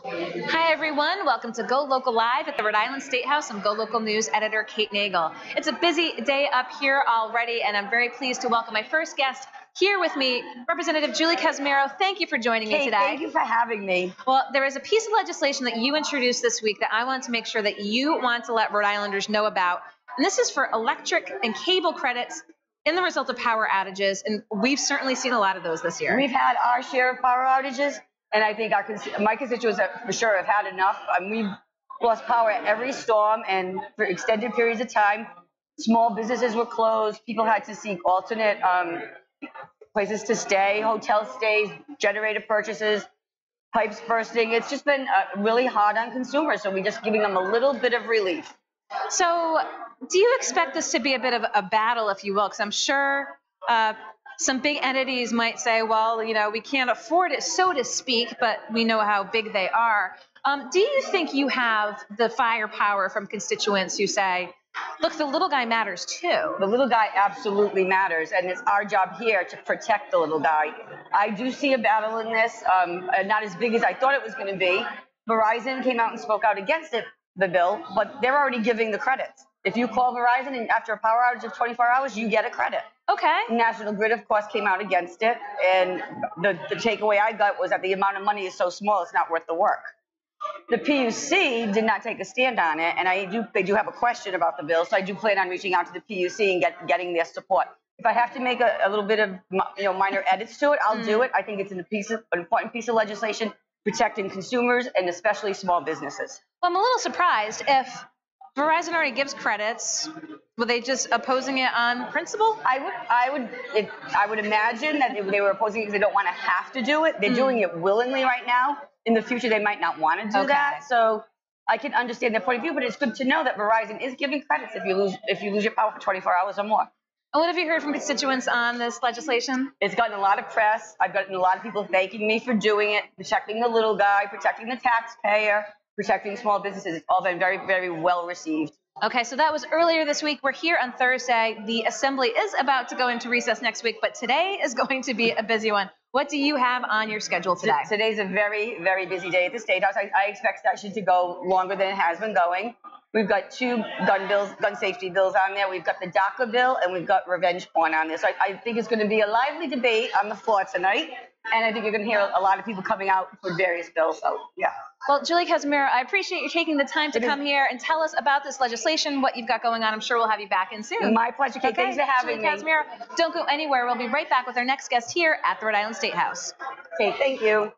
Hi, everyone. Welcome to Go Local Live at the Rhode Island State House. I'm Go Local News editor Kate Nagel. It's a busy day up here already, and I'm very pleased to welcome my first guest here with me, Representative Julie Casimiro. Thank you for joining me today. Thank you for having me. Well, there is a piece of legislation that you introduced this week that I wanted to make sure that you want to let Rhode Islanders know about, and this is for electric and cable credits in the result of power outages, and we've certainly seen a lot of those this year. We've had our share of power outages, and I think my constituents for sure have had enough. We've lost power at every storm and for extended periods of time. Small businesses were closed. People had to seek alternate places to stay, hotel stays, generator purchases, pipes bursting. It's just been really hard on consumers, so we're just giving them a little bit of relief. So do you expect this to be a bit of a battle, if you will? Because I'm sure some big entities might say, well, you know, we can't afford it, so to speak, but we know how big they are. Do you think you have the firepower from constituents who say, look, the little guy matters too? The little guy absolutely matters, and it's our job here to protect the little guy. I do see a battle in this, not as big as I thought it was going to be. Verizon came out and spoke out against the bill, but they're already giving the credits. If you call Verizon and after a power outage of 24 hours, you get a credit. Okay. National Grid, of course, came out against it, and the takeaway I got was that the amount of money is so small, it's not worth the work. The PUC did not take a stand on it, and they do have a question about the bill, so I do plan on reaching out to the PUC and getting their support. If I have to make a little bit of minor edits to it, I'll do it. I think it's an important piece of legislation protecting consumers and especially small businesses. Well, I'm a little surprised. If Verizon already gives credits, were they just opposing it on principle? I would imagine that if they were opposing it because they don't want to have to do it. They're doing it willingly right now. In the future, they might not want to do that. So I can understand their point of view, but it's good to know that Verizon is giving credits if you lose your power for 24 hours or more. And what have you heard from constituents on this legislation? It's gotten a lot of press. I've gotten a lot of people thanking me for doing it, protecting the little guy, protecting the taxpayer, protecting small businesses. It's all been very, very well received. Okay, so that was earlier this week. We're here on Thursday. The Assembly is about to go into recess next week, but today is going to be a busy one. What do you have on your schedule today? Today's a very, very busy day at the State House. I expect session to go longer than it has been going. We've got two gun safety bills on there. We've got the DACA bill, and we've got revenge porn on there. So I think it's going to be a lively debate on the floor tonight. And I think you're going to hear a lot of people coming out for various bills. So, yeah. Well, Julie Casimiro, I appreciate you taking the time to come here and tell us about this legislation, what you've got going on. I'm sure we'll have you back in soon. My pleasure, Kate. Okay. Thanks for having Julie Casimiro, don't go anywhere. We'll be right back with our next guest here at the Rhode Island State House. Okay, thank you.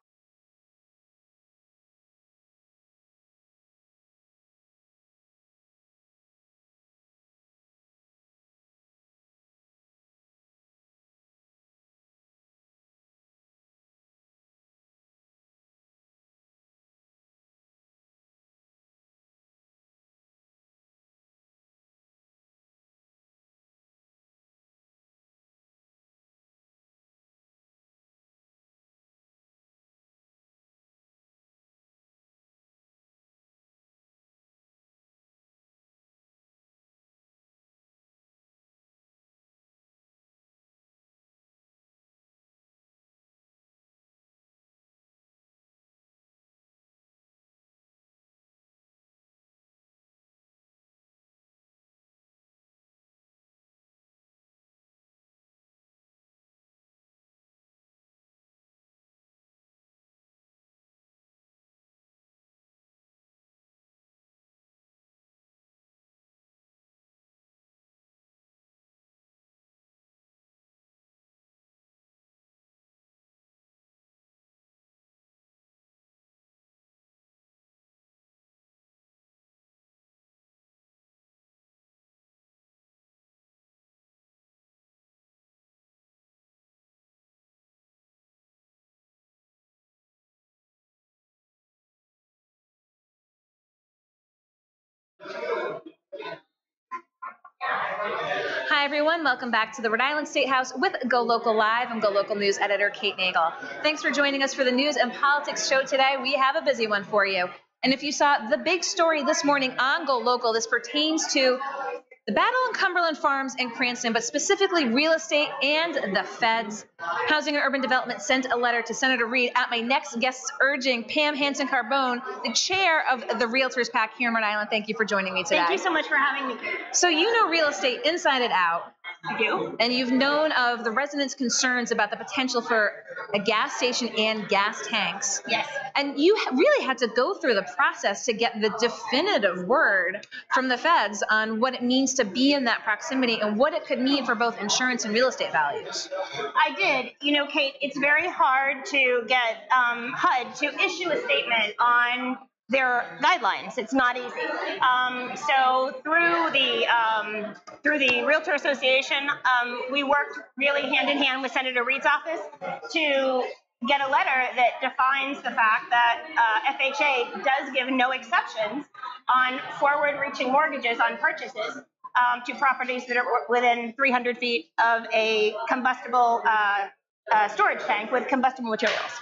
Hi, everyone. Welcome back to the Rhode Island State House with Go Local Live. I'm Go Local News editor Kate Nagel. Thanks for joining us for the news and politics show today. We have a busy one for you. And if you saw the big story this morning on Go Local, this pertains to the battle in Cumberland Farms and Cranston, but specifically real estate and the feds. Housing and Urban Development sent a letter to Senator Reid at my next guest's urging. Pam Hanson-Carbone, the chair of the Realtors PAC here in Rhode Island. Thank you for joining me today. Thank you so much for having me. So you know real estate inside and out. I do. And you've known of the residents' concerns about the potential for a gas station and gas tanks. Yes. And you really had to go through the process to get the definitive word from the feds on what it means to be in that proximity and what it could mean for both insurance and real estate values. I did. You know, Kate, it's very hard to get HUD to issue a statement on their guidelines. It's not easy. So through the Realtor Association, we worked really hand in hand with Senator Reid's office to get a letter that defines the fact that FHA does give no exceptions on forward-reaching mortgages on purchases to properties that are within 300 feet of a combustible storage tank with combustible materials.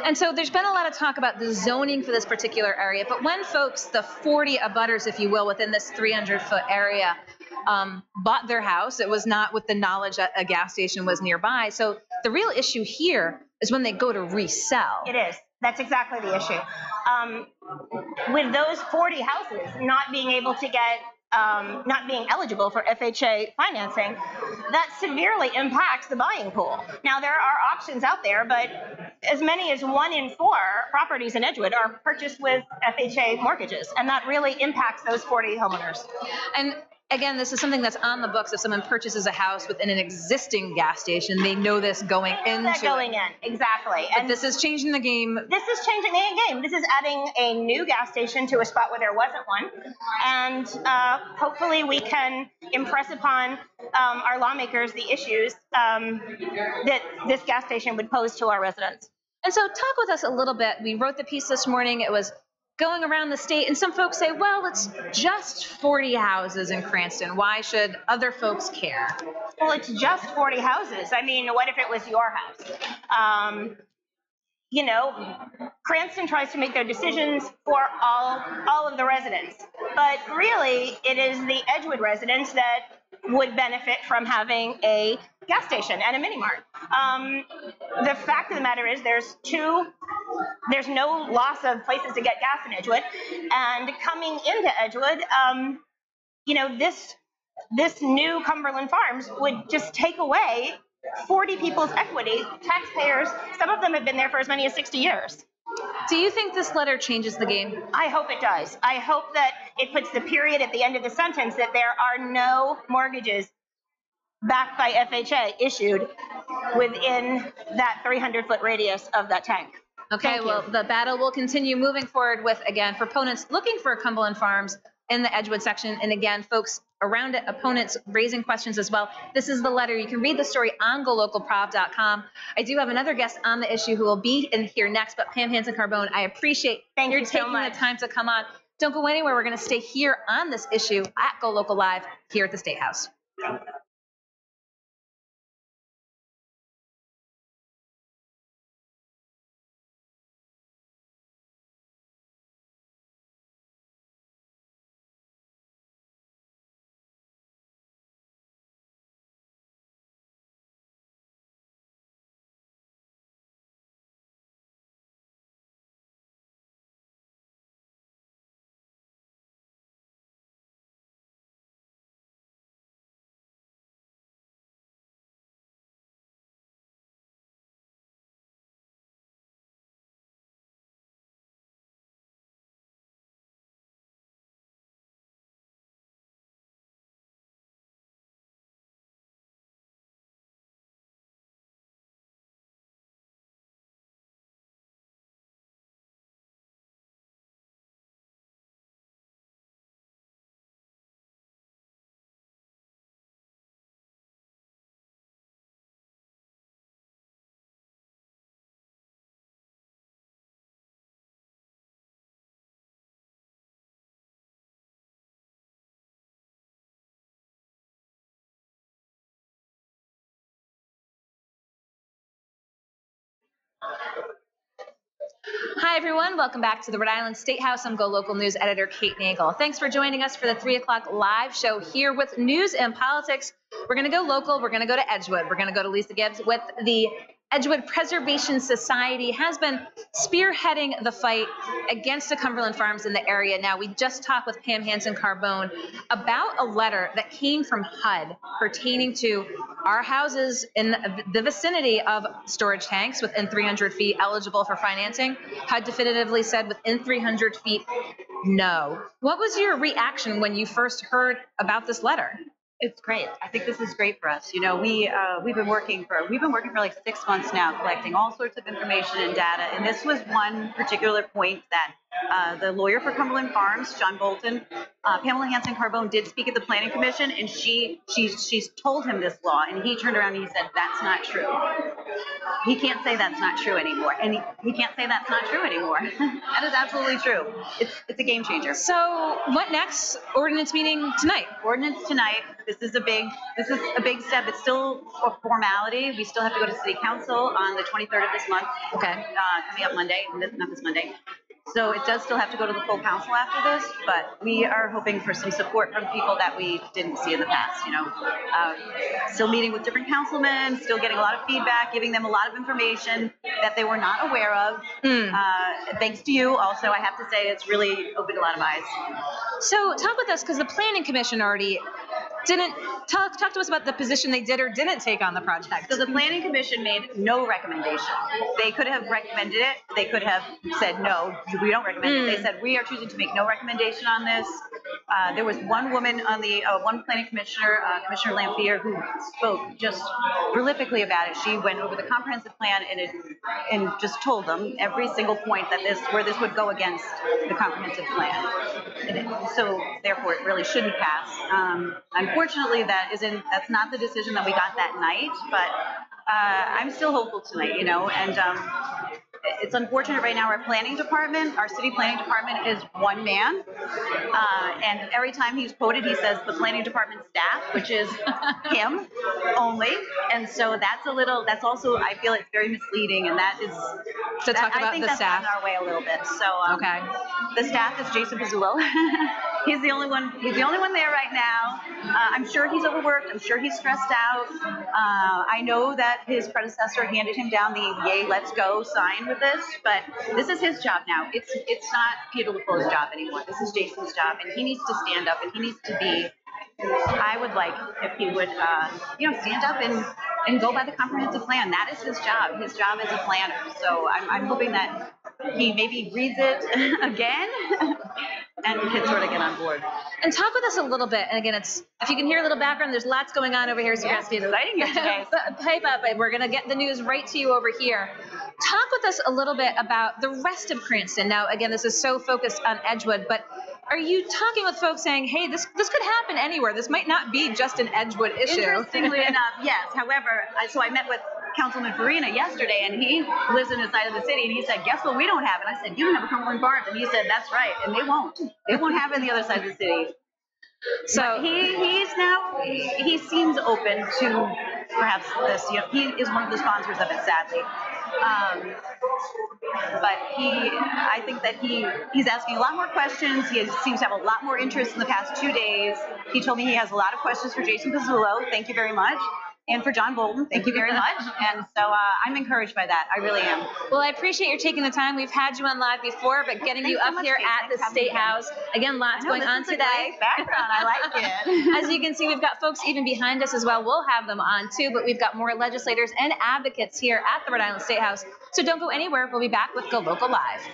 And so there's been a lot of talk about the zoning for this particular area, but when folks, the 40 abutters, if you will, within this 300-foot area, bought their house, it was not with the knowledge that a gas station was nearby. So the real issue here is when they go to resell. It is. That's exactly the issue. With those 40 houses not being able to get not being eligible for FHA financing, that severely impacts the buying pool. Now, there are options out there, but as many as 1 in 4 properties in Edgewood are purchased with FHA mortgages, and that really impacts those 40 homeowners. And again, this is something that's on the books. If someone purchases a house within an existing gas station, they know this going into it. Going in, exactly. But this is changing the game. This is changing the game. This is adding a new gas station to a spot where there wasn't one. And hopefully we can impress upon our lawmakers the issues that this gas station would pose to our residents. And so talk with us a little bit. We wrote the piece this morning. It was going around the state, and some folks say, well, it's just 40 houses in Cranston. Why should other folks care? Well, it's just 40 houses. I mean, what if it was your house? You know, Cranston tries to make their decisions for all of the residents. But really, it is the Edgewood residents that would benefit from having a gas station and a mini mart. The fact of the matter is there's no loss of places to get gas in Edgewood. And coming into Edgewood, you know, this new Cumberland Farms would just take away 40 people's equity. Taxpayers, some of them have been there for as many as 60 years. Do you think this letter changes the game? I hope it does. I hope that it puts the period at the end of the sentence that there are no mortgages backed by FHA issued within that 300-foot radius of that tank. Okay, well, the battle will continue moving forward with, again, proponents looking for Cumberland Farms in the Edgewood section. And again, folks around it, opponents raising questions as well. This is the letter. You can read the story on GoLocalProv.com. I do have another guest on the issue who will be in here next, but Pam Hanson-Carbone, I appreciate you taking the time to come on. Don't go anywhere. We're going to stay here on this issue at GoLocal Live here at the State House. Hi, everyone. Welcome back to the Rhode Island State House. I'm GoLocal News editor Kate Nagel. Thanks for joining us for the 3 o'clock live show here with news and politics. We're going to go local. We're going to go to Edgewood. We're going to go to Lisa Gibbs with the Edgewood Preservation Society has been spearheading the fight against the Cumberland Farms in the area. Now, we just talked with Pam Hansen-Carbone about a letter that came from HUD pertaining to our houses in the vicinity of storage tanks within 300 feet eligible for financing. HUD definitively said within 300 feet, no. What was your reaction when you first heard about this letter? It's great. I think this is great for us. You know, we've been working for like 6 months now, collecting all sorts of information and data. And this was one particular point that the lawyer for Cumberland Farms, John Bolton, Pamela Hansen-Carbone, did speak at the Planning Commission, and she's told him this law, and he turned around and he said, "That's not true." He can't say that's not true anymore, and he can't say that's not true anymore. That is absolutely true. It's a game changer. So what next? Ordinance meeting tonight. Ordinance tonight. This is a big step. It's still a formality. We still have to go to City Council on the 23rd of this month. Okay. Coming up Monday, not this Monday. So it does still have to go to the full council after this, but we are hoping for some support from people that we didn't see in the past. You know, still meeting with different councilmen, still getting a lot of feedback, giving them a lot of information that they were not aware of. Thanks to you, also, I have to say it's really opened a lot of eyes. So talk with us, because the Planning Commission already didn't talk to us about the position they did or didn't take on the project. So the Planning Commission made no recommendation. They could have recommended it. They could have said, no, we don't recommend it. They said, we are choosing to make no recommendation on this. There was one woman on the, one planning commissioner, Commissioner Lamphere, who spoke just prolifically about it. She went over the comprehensive plan and just told them every single point that where this would go against the comprehensive plan. So therefore, it really shouldn't pass. Unfortunately, that's not the decision that we got that night, but I'm still hopeful tonight, you know, and it's unfortunate right now. Our city planning department is one man, and every time he's quoted, he says the planning department staff, which is him only, and so that's also, I feel it's very misleading, and that is to talk about I think the that's staff. gotten our way a little bit. So Okay. The staff is Jason Pizzullo. He's the only one there right now. I'm sure he's overworked. I'm sure he's stressed out. I know that his predecessor handed him down the "Yay, let's go" sign with this, but this is his job now. It's not Peter LaFleur's job anymore. This is Jason's job, and he needs to stand up, and he needs to be. I would like if he would, stand up and go by the comprehensive plan. That is his job. His job is a planner. So I'm hoping that he maybe reads it again and can sort of get on board. And talk with us a little bit. And again, if you can hear a little background, there's lots going on over here. So it's exciting here today. Pipe up, and we're going to get the news right to you over here. Talk with us a little bit about the rest of Cranston. Now, again, this is so focused on Edgewood, but are you talking with folks saying, hey, this could happen anywhere? This might not be just an Edgewood issue. Interestingly enough, yes. However, so I met with Councilman Farina yesterday, and he lives in the side of the city, and he said, guess what we don't have? And I said, you don't have a Cumberland Farms. And he said, that's right. And they won't. They won't have it on the other side of the city. So he seems open to perhaps this. You know, he is one of the sponsors of it, sadly. But I think that he's asking a lot more questions. He seems to have a lot more interest in the past 2 days. He told me he has a lot of questions for Jason Pizzullo. Thank you very much. And for John Bolton, thank you very much. And so I'm encouraged by that. I really am. Well, I appreciate your taking the time. We've had you on live before, but getting you up here at the State House. Again, lots going on today. Background, I like it. As you can see, we've got folks even behind us as well. We'll have them on too, but we've got more legislators and advocates here at the Rhode Island State House. So don't go anywhere. We'll be back with GoLocal Live.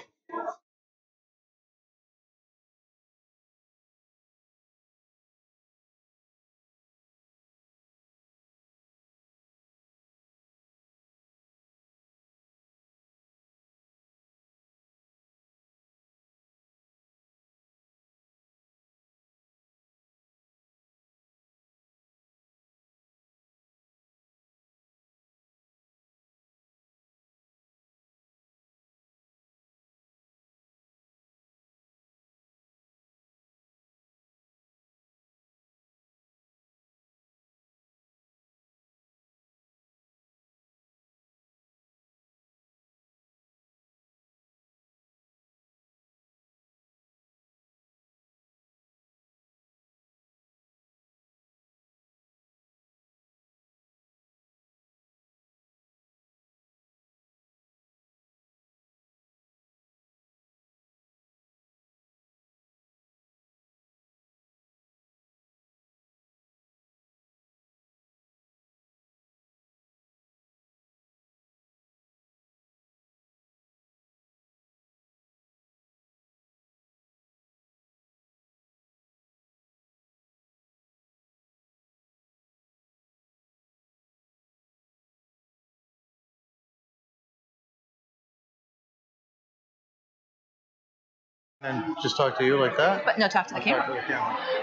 And just talk to you like that? But no, talk to the camera.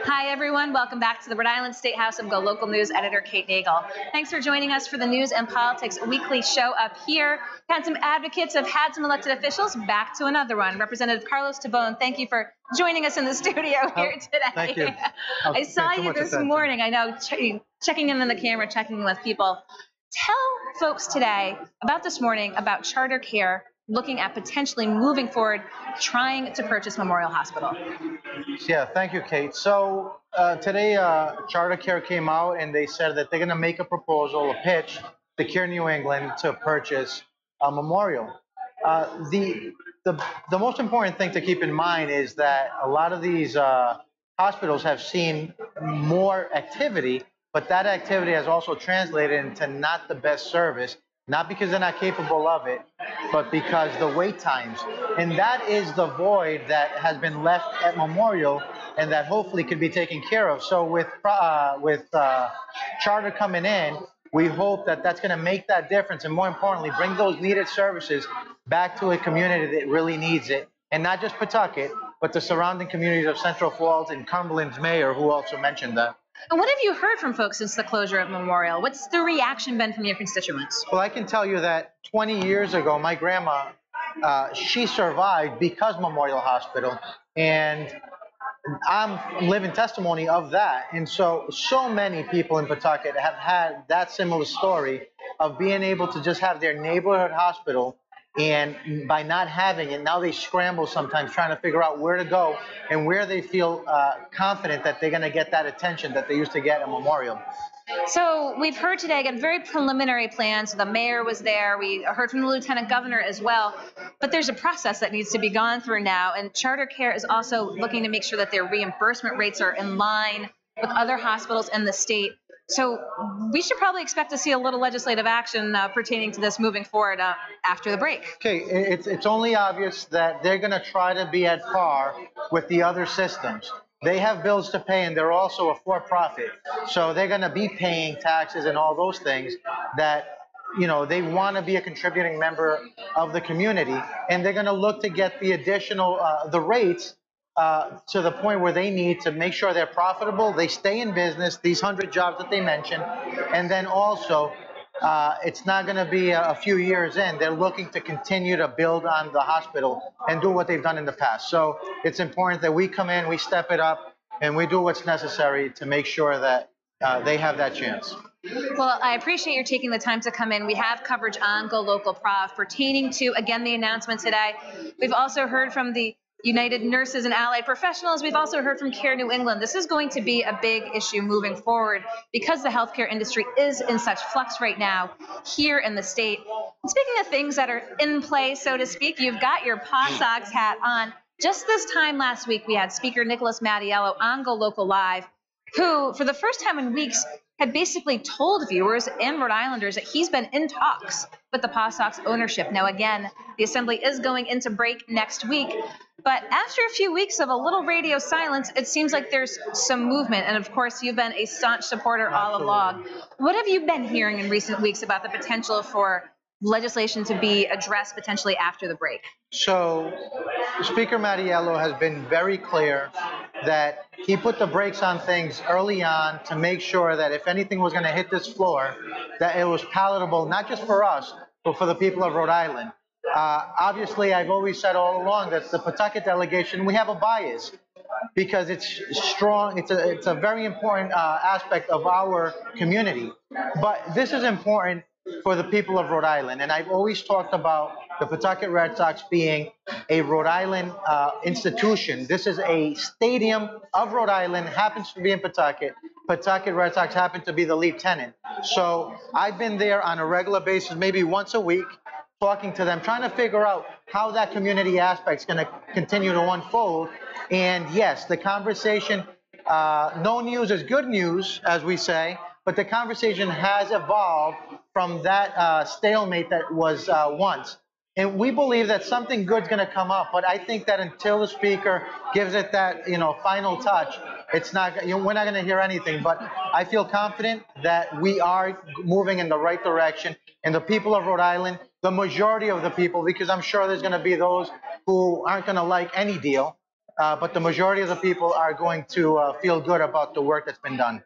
Hi, everyone. Welcome back to the Rhode Island State House of GoLocal News editor Kate Nagel. Thanks for joining us for the News and Politics weekly show up here. Had some advocates, have had some elected officials. Back to another one. Representative Carlos Tabone, thank you for joining us in the studio here today. Thank you. I saw you this morning. I know, checking in on the camera, checking in with people. Tell folks today about this morning about Charter Care looking at potentially moving forward, trying to purchase Memorial Hospital. Yeah, thank you, Kate. So today, Charter Care came out and they said that they're going to make a proposal, a pitch to Care New England to purchase a Memorial. The most important thing to keep in mind is that a lot of these hospitals have seen more activity, but that activity has also translated into not the best service. Not because they're not capable of it, but because the wait times. And that is the void that has been left at Memorial and that hopefully could be taken care of. So with Charter coming in, we hope that that's going to make that difference and more importantly, bring those needed services back to a community that really needs it. And not just Pawtucket, but the surrounding communities of Central Falls and Cumberland's mayor, who also mentioned that. And what have you heard from folks since the closure of Memorial? What's the reaction been from your constituents? Well, I can tell you that 20 years ago, my grandma, she survived because Memorial Hospital, and I'm living testimony of that. And so many people in Pawtucket have had that similar story of being able to just have their neighborhood hospital, and by not having it, now they scramble sometimes trying to figure out where to go and where they feel confident that they're going to get that attention that they used to get at Memorial. So we've heard today, again, very preliminary plans. The mayor was there. We heard from the lieutenant governor as well. But there's a process that needs to be gone through now. And Charter Care is also looking to make sure that their reimbursement rates are in line with other hospitals in the state. So we should probably expect to see a little legislative action pertaining to this moving forward after the break. Okay, it's only obvious that they're going to try to be at par with the other systems. They have bills to pay, and they're also a for-profit. So they're going to be paying taxes and all those things that, you know, they want to be a contributing member of the community, and they're going to look to get the additional, the rates to the point where they need to make sure they're profitable, they stay in business, these 100 jobs that they mentioned, and then also it's not going to be a few years in. They're looking to continue to build on the hospital and do what they've done in the past. So it's important that we come in, we step it up, and we do what's necessary to make sure that they have that chance. Well, I appreciate your taking the time to come in. We have coverage on GoLocal Prov pertaining to, again, the announcement today. We've also heard from the United Nurses and Allied Professionals. We've also heard from Care New England. This is going to be a big issue moving forward because the healthcare industry is in such flux right now here in the state. And speaking of things that are in play, so to speak, you've got your Paw Sox hat on. Just this time last week, we had Speaker Nicholas Mattiello on GoLocal Live, who, for the first time in weeks, had basically told viewers and Rhode Islanders that he's been in talks with the Paw Sox ownership. Now, again, the assembly is going into break next week. But after a few weeks of a little radio silence, it seems like there's some movement. And of course, you've been a staunch supporter all along. What have you been hearing in recent weeks about the potential for legislation to be addressed potentially after the break? So Speaker Mattiello has been very clear that he put the brakes on things early on to make sure that if anything was going to hit this floor, that it was palatable, not just for us, but for the people of Rhode Island. Obviously, I've always said all along that the Pawtucket delegation, we have a bias because it's strong. It's a very important aspect of our community. But this is important for the people of Rhode Island. And I've always talked about the Pawtucket Red Sox being a Rhode Island institution. This is a stadium of Rhode Island, happens to be in Pawtucket. Pawtucket Red Sox happen to be the lead tenant. So I've been there on a regular basis, maybe once a week, talking to them, trying to figure out how that community aspect is going to continue to unfold. And yes, the conversation, no news is good news, as we say, but the conversation has evolved from that stalemate that was once. And we believe that something good's going to come up, but I think that until the speaker gives it that, final touch, it's not, we're not going to hear anything. But I feel confident that we are moving in the right direction. And the people of Rhode Island, the majority of the people, because I'm sure there's going to be those who aren't going to like any deal, but the majority of the people are going to feel good about the work that's been done.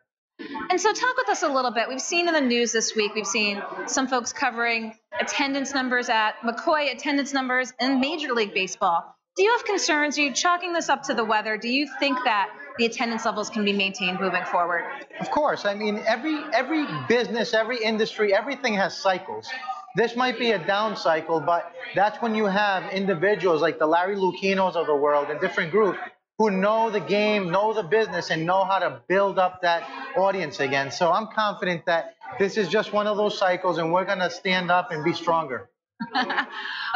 And so talk with us a little bit. We've seen in the news this week, we've seen some folks covering attendance numbers at McCoy, attendance numbers in Major League Baseball. Do you have concerns? Are you chalking this up to the weather? Do you think that the attendance levels can be maintained moving forward? Of course. I mean, every business, every industry, everything has cycles. This might be a down cycle, but that's when you have individuals like the Larry Lucinos of the world and different groups who know the game, know the business, and know how to build up that audience again. So I'm confident that this is just one of those cycles, and we're going to stand up and be stronger.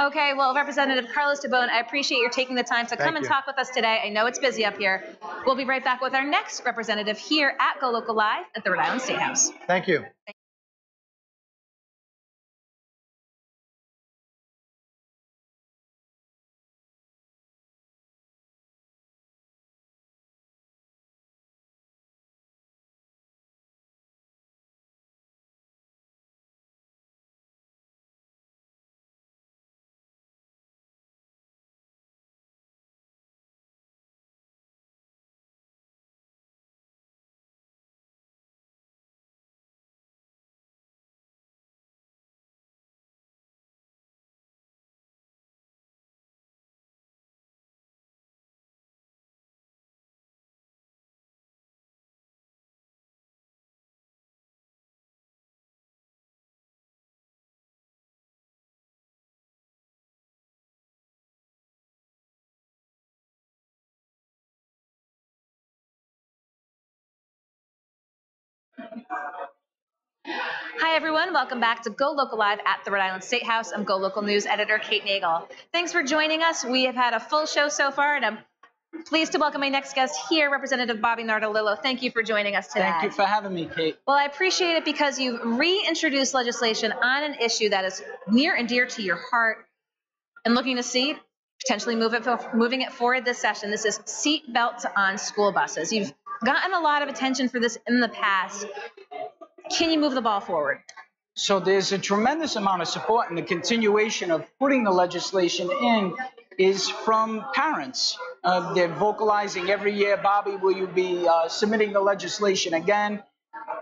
Okay, well, Representative Carlos DeBone, I appreciate your taking the time to come and talk with us today. I know it's busy up here. We'll be right back with our next representative here at GoLocal Live at the Rhode Island State House. Thank you. Hi, everyone. Welcome back to Go Local Live at the Rhode Island State House. I'm Go Local News editor Kate Nagel. Thanks for joining us. We have had a full show so far, and I'm pleased to welcome my next guest here, Representative Bobby Nardolillo. Thank you for joining us today. Thank you for having me, Kate. Well, I appreciate it because you've reintroduced legislation on an issue that is near and dear to your heart and looking to see potentially moving it forward this session. This is seat belts on school buses. You've gotten a lot of attention for this in the past. Can you move the ball forward? So there's a tremendous amount of support, and the continuation of putting the legislation in is from parents. They're vocalizing every year, Bobby, will you be submitting the legislation again?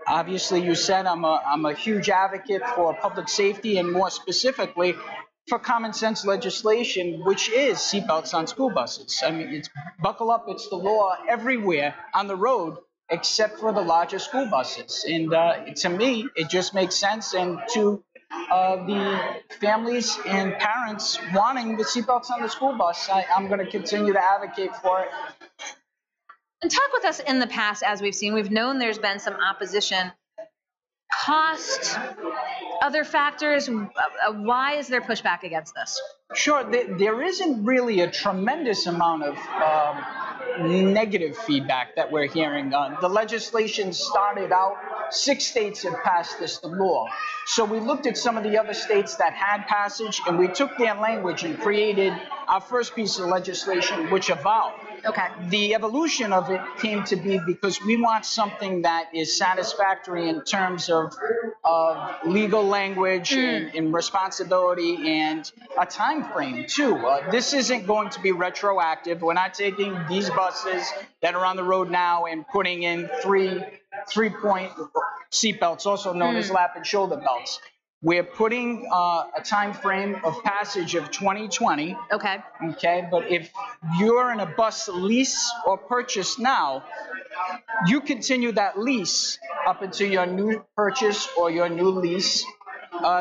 Obviously, you said I'm a huge advocate for public safety, and more specifically for common sense legislation, which is seatbelts on school buses. I mean, it's buckle up, it's the law everywhere on the road, except for the larger school buses. And to me, it just makes sense. And to the families and parents wanting the seatbelts on the school bus, I'm going to continue to advocate for it. And talk with us in the past, as we've seen. We've known there's been some opposition. Cost, other factors, why is there pushback against this? Sure, there isn't really a tremendous amount of negative feedback that we're hearing. The legislation started out, 6 states have passed this, the law. So we looked at some of the other states that had passage, and we took their language and created our first piece of legislation, which evolved. Okay. The evolution of it came to be because we want something that is satisfactory in terms of legal language and responsibility and a time frame too. This isn't going to be retroactive. We're not taking these buses that are on the road now and putting in three-point seatbelts, also known as lap and shoulder belts. We're putting a time frame of passage of 2020. Okay. Okay, but if you're in a bus lease or purchase now, you continue that lease up until your new purchase or your new lease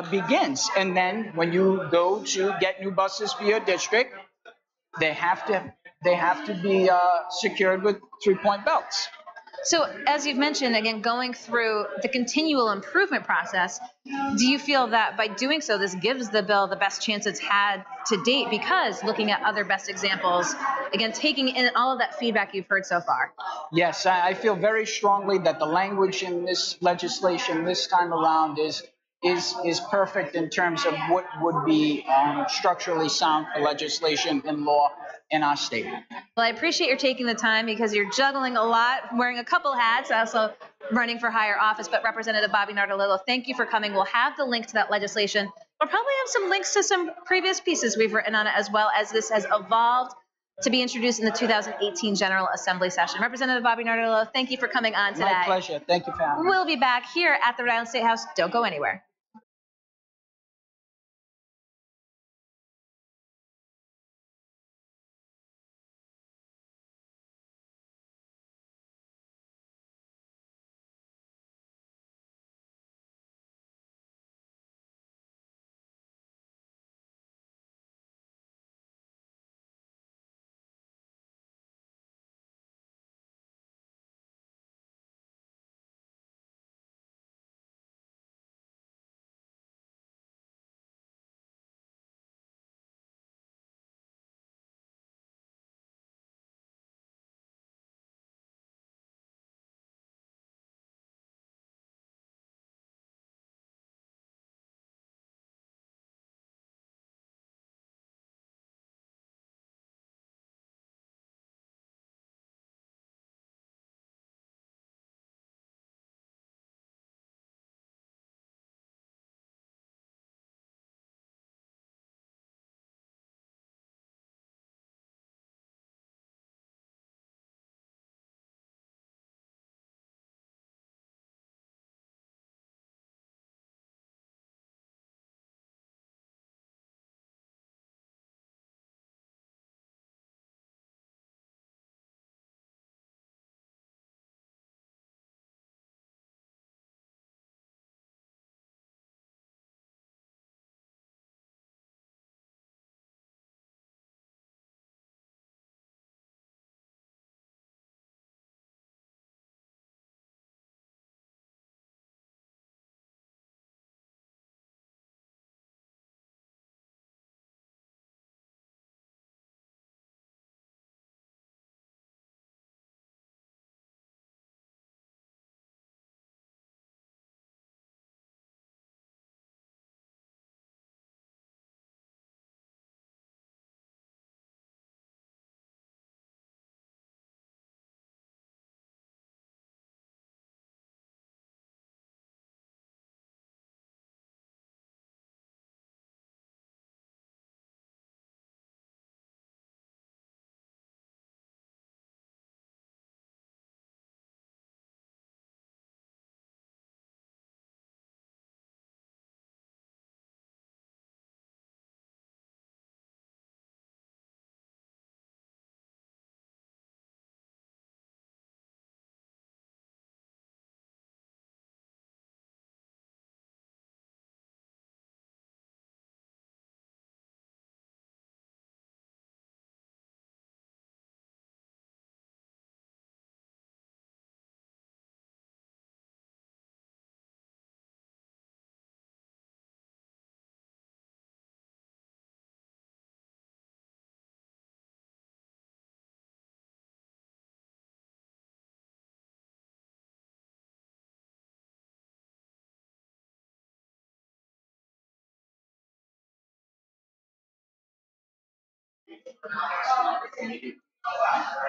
begins. And then when you go to get new buses for your district, they have to be secured with 3-point belts. So as you've mentioned, again, going through the continual improvement process, do you feel that by doing so, this gives the bill the best chance it's had to date? Because looking at other best examples, again, taking in all of that feedback you've heard so far. Yes, I feel very strongly that the language in this legislation this time around is perfect in terms of what would be structurally sound for legislation and law in our state. Well, I appreciate your taking the time because you're juggling a lot, wearing a couple hats, also running for higher office. But Representative Bobby Nardolillo, thank you for coming. We'll have the link to that legislation. We'll probably have some links to some previous pieces we've written on it as well, as this has evolved to be introduced in the 2018 General Assembly session. Representative Bobby Nardillo, thank you for coming on today. My pleasure. Thank you for having me. We'll be back here at the Rhode Island State House. Don't go anywhere.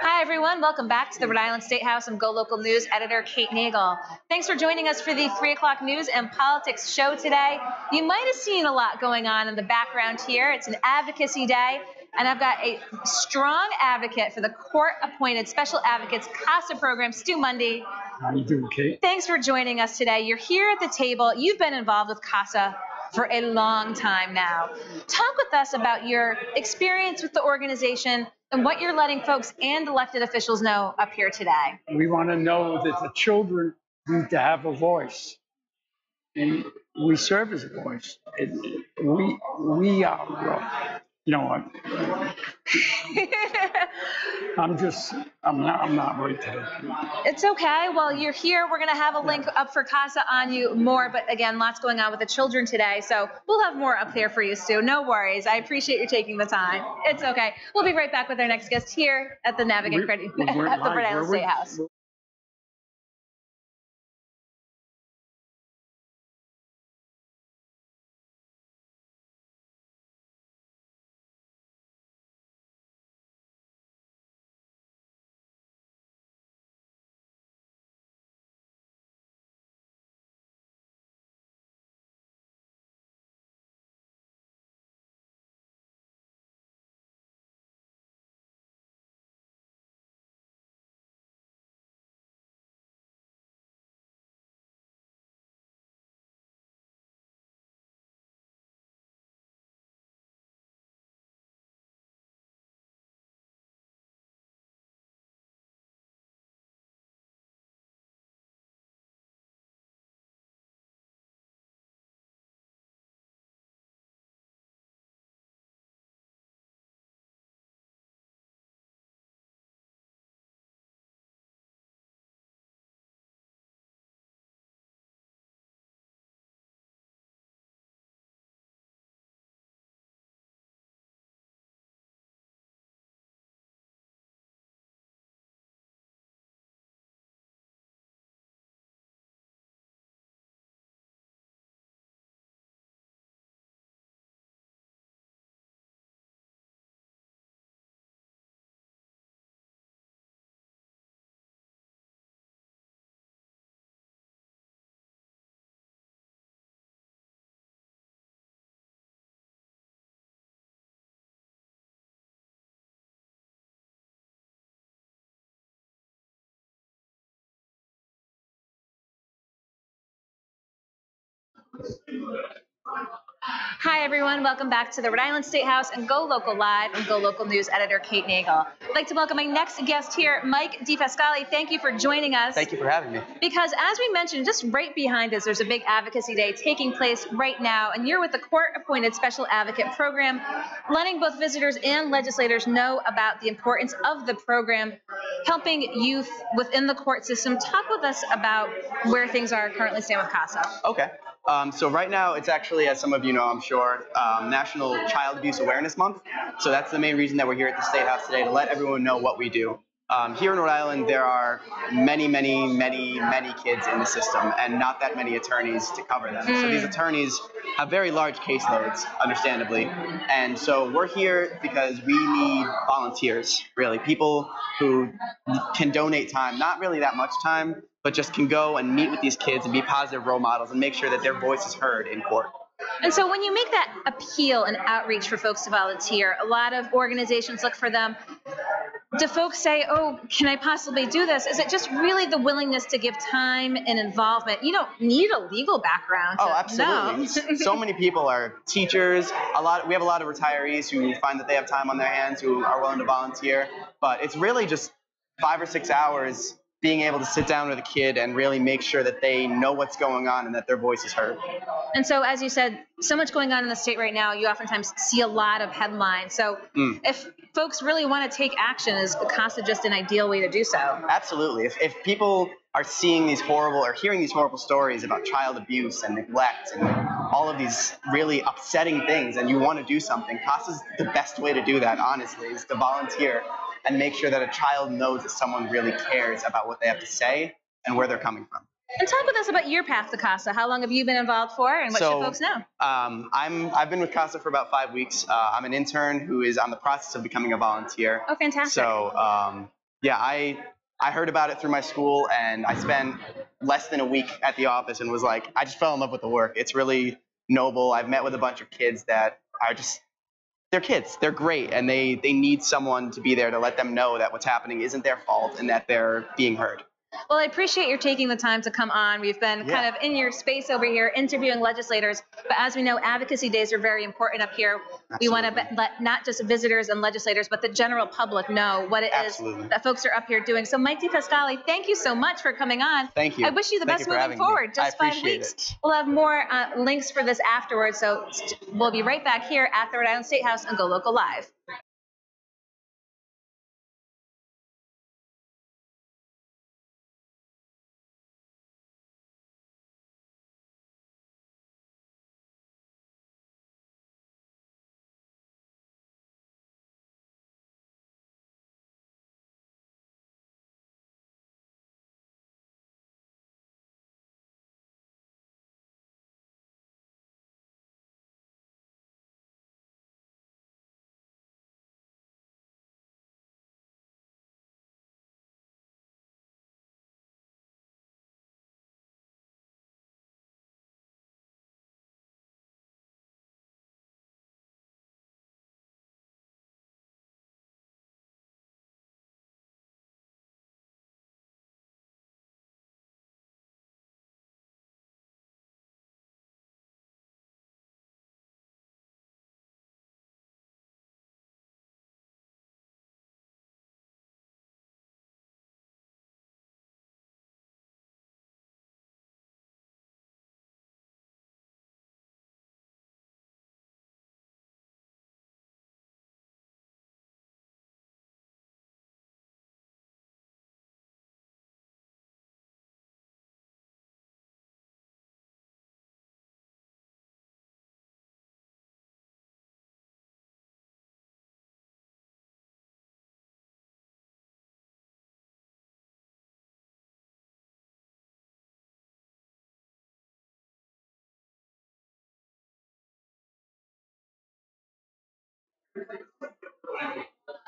Hi, everyone. Welcome back to the Rhode Island State House. I'm GoLocal News editor Kate Nagel. Thanks for joining us for the 3 o'clock news and politics show today. You might have seen a lot going on in the background here. It's an advocacy day, and I've got a strong advocate for the court-appointed special advocates CASA program, Stu Mundy. How you doing, Kate? Thanks for joining us today. You're here at the table. You've been involved with CASA for a long time now. Talk with us about your experience with the organization and what you're letting folks and elected officials know up here today. We want to know that the children need to have a voice, and we serve as a voice. And we are, you know, I'm not right today. It's okay. Well, you're here. We're going to have a link up for CASA on you more. But again, lots going on with the children today. So we'll have more up there for you, Stu. No worries. I appreciate you taking the time. It's okay. We'll be right back with our next guest here at the Navigate Credit at the Rhode Island State House. Hi, everyone. Welcome back to the Rhode Island State House and Go Local Live. I'm Go Local News editor Kate Nagel. I'd like to welcome my next guest here, Mike Dipascali. Thank you for joining us. Thank you for having me. Because as we mentioned, just right behind us, there's a big advocacy day taking place right now, and you're with the court-appointed special advocate program, letting both visitors and legislators know about the importance of the program, helping youth within the court system. Talk with us about where things are currently stand with CASA. Okay. So right now, it's actually, as some of you know, I'm sure, National Child Abuse Awareness Month. So that's the main reason that we're here at the State House today, to let everyone know what we do. Here in Rhode Island, there are many kids in the system, and not that many attorneys to cover them. So these attorneys have very large caseloads, understandably. And so we're here because we need volunteers, really, people who can donate time, not really that much time, but just can go and meet with these kids and be positive role models and make sure that their voice is heard in court. And so when you make that appeal and outreach for folks to volunteer, a lot of organizations look for them. Do folks say, oh, can I possibly do this? Is it just really the willingness to give time and involvement? You don't need a legal background to Oh, absolutely. know. So many people are teachers. We have a lot of retirees who find that they have time on their hands, who are willing to volunteer. But it's really just 5 or 6 hours being able to sit down with a kid and really make sure that they know what's going on and that their voice is heard. And so, as you said, so much going on in the state right now, you oftentimes see a lot of headlines. So if folks really want to take action, is CASA just an ideal way to do so? Absolutely. If people are seeing these horrible or hearing these horrible stories about child abuse and neglect and all of these really upsetting things, and you want to do something, CASA's the best way to do that, honestly, is to volunteer and make sure that a child knows that someone really cares about what they have to say and where they're coming from. And talk with us about your path to CASA. How long have you been involved for, and what should folks know? I've been with CASA for about 5 weeks. I'm an intern who is on the process of becoming a volunteer. Oh, fantastic. So, yeah, I heard about it through my school, and I spent less than a week at the office and was like, I just fell in love with the work. It's really noble. I've met with a bunch of kids that are just, they're kids. They're great, and they need someone to be there to let them know that what's happening isn't their fault and that they're being heard. Well, I appreciate your taking the time to come on. We've been kind of in your space over here interviewing legislators, but as we know, advocacy days are very important up here. Absolutely. We want to let not just visitors and legislators, but the general public know what it is that folks are up here doing. So Mike Dipascali, thank you so much for coming on. Thank you. I wish you the best moving forward. Just 5 weeks. We'll have more links for this afterwards, so we'll be right back here at the Rhode Island State House and Go Local Live.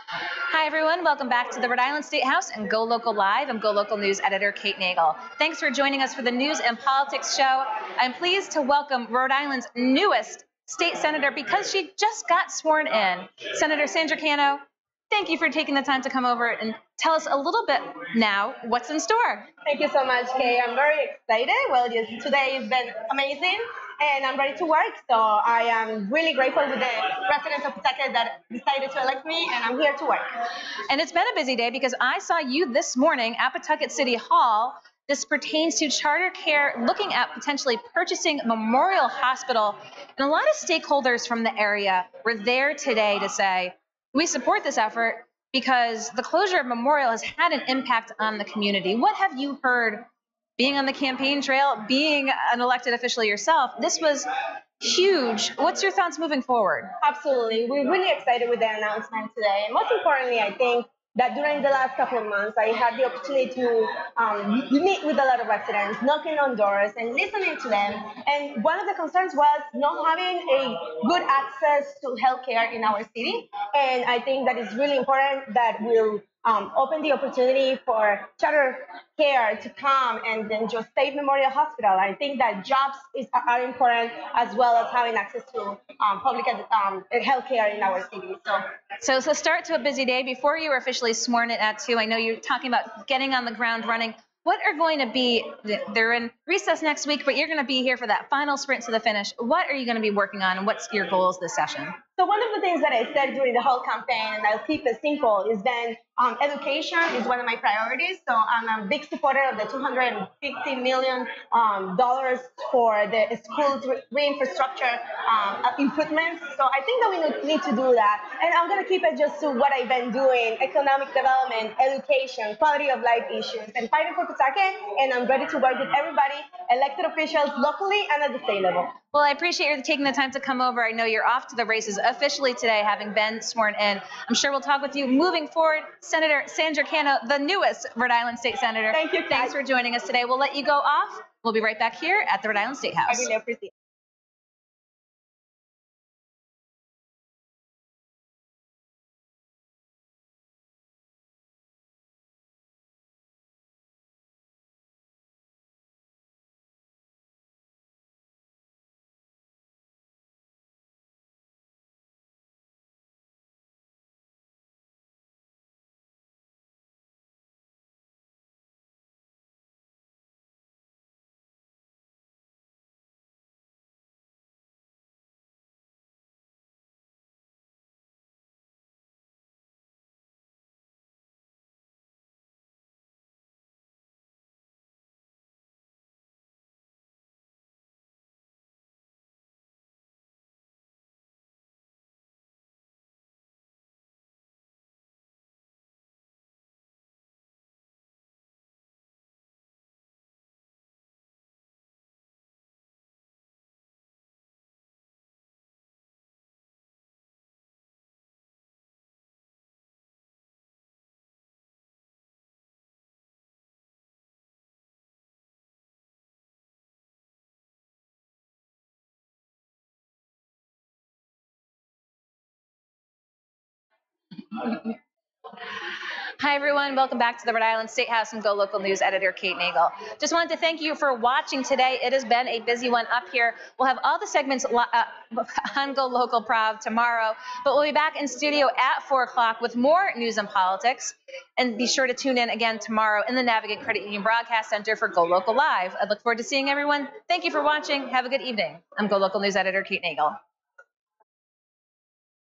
Hi, everyone. Welcome back to the Rhode Island State House and Go Local Live. I'm Go Local News editor Kate Nagel. Thanks for joining us for the News and Politics show. I'm pleased to welcome Rhode Island's newest state senator because she just got sworn in. Senator Sandra Cano, thank you for taking the time to come over and tell us a little bit now what's in store. Thank you so much, Kay. I'm very excited. Well, yes, today has been amazing. and I'm ready to work. So I am really grateful with the residents of Pawtucket that decided to elect me, and I'm here to work. And it's been a busy day because I saw you this morning at Pawtucket City Hall. This pertains to Charter Care looking at potentially purchasing Memorial Hospital. And a lot of stakeholders from the area were there today to say, we support this effort because the closure of Memorial has had an impact on the community. What have you heard being on the campaign trail, being an elected official yourself? This was huge. What's your thoughts moving forward? Absolutely. We're really excited with the announcement today. And most importantly, I think that during the last couple of months, I had the opportunity to meet with a lot of residents, knocking on doors and listening to them. And one of the concerns was not having a good access to healthcare in our city. And I think that it's really important that we'll open the opportunity for Charter Care to come and then just save Memorial Hospital. I think that jobs are important as well as having access to public healthcare in our city. So it's a start to a busy day. Before you were officially sworn in at 2, I know you're talking about getting on the ground running. What are going to be, they're in recess next week, but you're going to be here for that final sprint to the finish. What are you going to be working on, and what's your goals this session? So one of the things that I said during the whole campaign, and I'll keep it simple, is then education is one of my priorities. So I'm a big supporter of the $250 million for the school re-infrastructure improvements. So I think that we need to do that. And I'm going to keep it just to what I've been doing: economic development, education, quality of life issues, and fighting for Pawtucket. And I'm ready to work with everybody, elected officials locally and at the state level. Well, I appreciate you taking the time to come over. I know you're off to the races officially today, having been sworn in. I'm sure we'll talk with you moving forward. Senator Sandra Cano, the newest Rhode Island State Senator. Thank you. Thanks for joining us today. We'll let you go off. We'll be right back here at the Rhode Island State House. I really appreciate it. Hi, everyone. Welcome back to the Rhode Island State House and GoLocal News editor Kate Nagle. Just wanted to thank you for watching today. It has been a busy one up here. We'll have all the segments on GoLocal Prov tomorrow, but we'll be back in studio at 4 o'clock with more news and politics. And be sure to tune in again tomorrow in the Navigate Credit Union Broadcast Center for GoLocal Live. I look forward to seeing everyone. Thank you for watching. Have a good evening. I'm GoLocal News editor Kate Nagle.